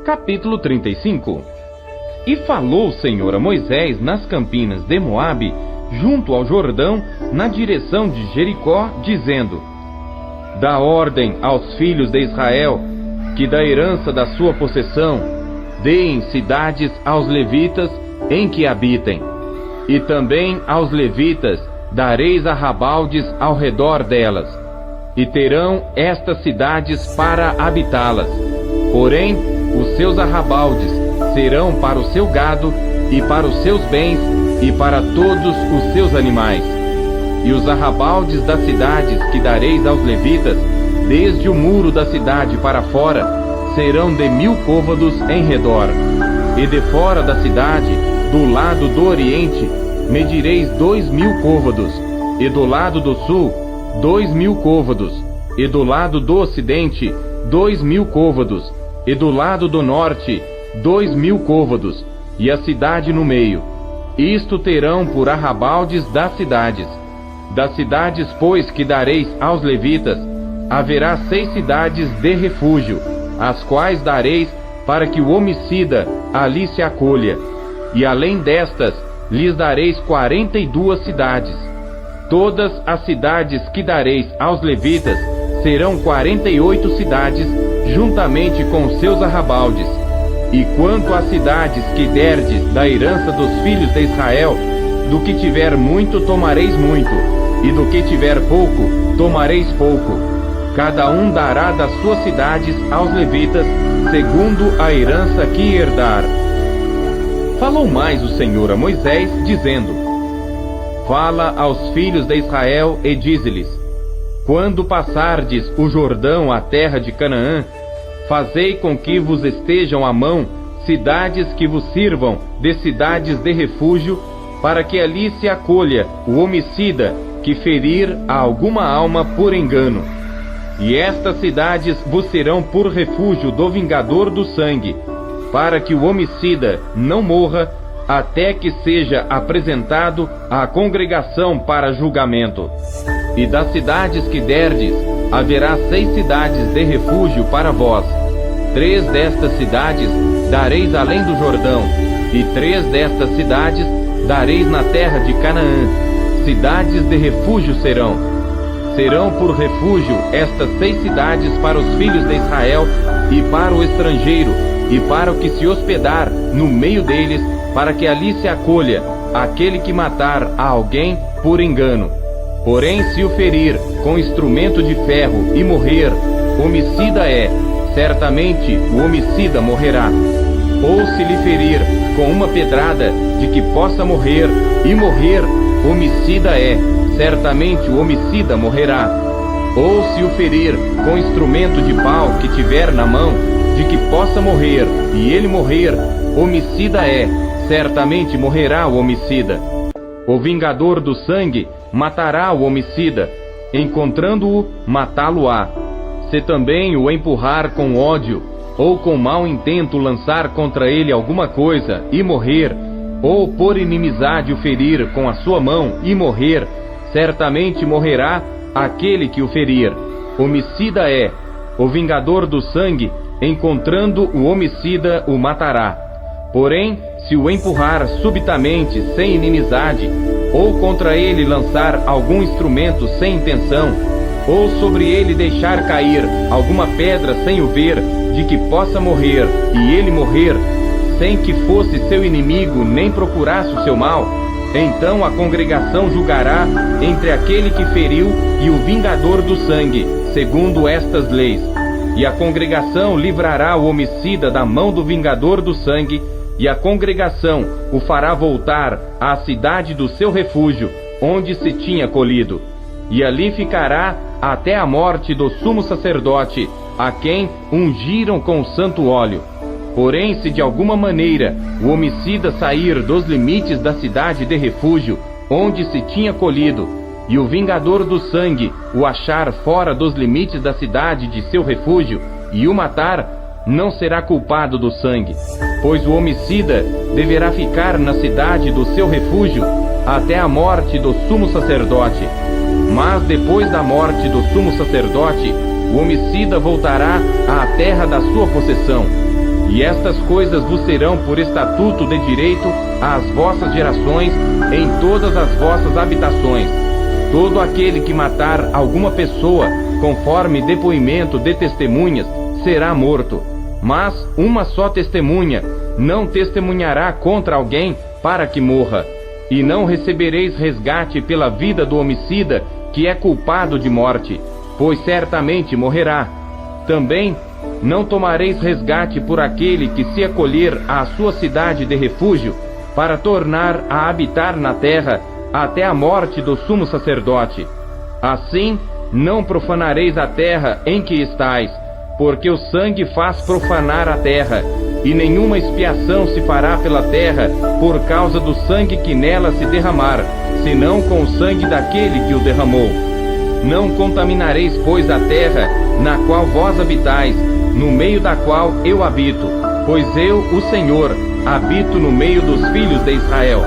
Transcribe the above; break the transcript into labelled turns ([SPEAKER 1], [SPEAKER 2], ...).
[SPEAKER 1] Capítulo 35. E falou o Senhor a Moisés nas campinas de Moabe, junto ao Jordão, na direção de Jericó, dizendo: Dá ordem aos filhos de Israel, que da herança da sua possessão, deem cidades aos levitas em que habitem. E também aos levitas dareis arrabaldes ao redor delas, e terão estas cidades para habitá-las. Porém, os seus arrabaldes serão para o seu gado, e para os seus bens, e para todos os seus animais. E os arrabaldes das cidades que dareis aos levitas, desde o muro da cidade para fora, serão de 1000 côvados em redor. E de fora da cidade, do lado do oriente, medireis 2000 côvados, e do lado do sul, 2000 côvados, e do lado do ocidente, 2000 côvados, e do lado do norte, 2000 côvados, e a cidade no meio. Isto terão por arrabaldes das cidades. Das cidades, pois, que dareis aos levitas, haverá 6 cidades de refúgio, as quais dareis para que o homicida ali se acolha. E além destas, lhes dareis 42 cidades. Todas as cidades que dareis aos levitas serão 48 cidades, juntamente com seus arrabaldes. E quanto às cidades que derdes da herança dos filhos de Israel, do que tiver muito tomareis muito, e do que tiver pouco tomareis pouco. Cada um dará das suas cidades aos levitas, segundo a herança que herdar. Falou mais o Senhor a Moisés, dizendo: Fala aos filhos de Israel e dize-lhes: Quando passardes o Jordão à terra de Canaã, fazei com que vos estejam à mão cidades que vos sirvam de cidades de refúgio, para que ali se acolha o homicida que ferir a alguma alma por engano. E estas cidades vos serão por refúgio do vingador do sangue, para que o homicida não morra, até que seja apresentado à congregação para julgamento. E das cidades que derdes, haverá 6 cidades de refúgio para vós. 3 destas cidades dareis além do Jordão, e 3 destas cidades dareis na terra de Canaã. Cidades de refúgio serão. Serão por refúgio estas 6 cidades para os filhos de Israel, e para o estrangeiro, e para o que se hospedar no meio deles, para que ali se acolha aquele que matar a alguém por engano. Porém, se o ferir com instrumento de ferro e morrer, homicida é, certamente o homicida morrerá. Ou se lhe ferir com uma pedrada de que possa morrer, e morrer, homicida é, certamente o homicida morrerá. Ou se o ferir com instrumento de pau que tiver na mão, de que possa morrer, e ele morrer, homicida é, certamente morrerá o homicida. O vingador do sangue matará o homicida, encontrando-o, matá-lo-á. Se também o empurrar com ódio, ou com mau intento lançar contra ele alguma coisa, e morrer, ou por inimizade o ferir com a sua mão, e morrer, certamente morrerá aquele que o ferir. Homicida é, o vingador do sangue, encontrando o homicida, o matará. Porém, se o empurrar subitamente, sem inimizade, ou contra ele lançar algum instrumento sem intenção, ou sobre ele deixar cair alguma pedra sem o ver, de que possa morrer, e ele morrer, sem que fosse seu inimigo nem procurasse o seu mal, então a congregação julgará entre aquele que feriu e o vingador do sangue, segundo estas leis. E a congregação livrará o homicida da mão do vingador do sangue, e a congregação o fará voltar à cidade do seu refúgio, onde se tinha colhido. E ali ficará até a morte do sumo sacerdote, a quem ungiram com santo óleo. Porém, se de alguma maneira o homicida sair dos limites da cidade de refúgio, onde se tinha colhido, e o vingador do sangue o achar fora dos limites da cidade de seu refúgio, e o matar, não será culpado do sangue, pois o homicida deverá ficar na cidade do seu refúgio até a morte do sumo sacerdote. Mas depois da morte do sumo sacerdote, o homicida voltará à terra da sua possessão. E estas coisas vos serão por estatuto de direito às vossas gerações em todas as vossas habitações. Todo aquele que matar alguma pessoa, conforme depoimento de testemunhas, será morto. Mas uma só testemunha não testemunhará contra alguém para que morra. E não recebereis resgate pela vida do homicida, que é culpado de morte, pois certamente morrerá. Também não tomareis resgate por aquele que se acolher à sua cidade de refúgio, para tornar a habitar na terra até a morte do sumo sacerdote. Assim, não profanareis a terra em que estais, porque o sangue faz profanar a terra, e nenhuma expiação se fará pela terra por causa do sangue que nela se derramar, senão com o sangue daquele que o derramou. Não contaminareis, pois, a terra na qual vós habitais, no meio da qual eu habito, pois eu, o Senhor, habito no meio dos filhos de Israel.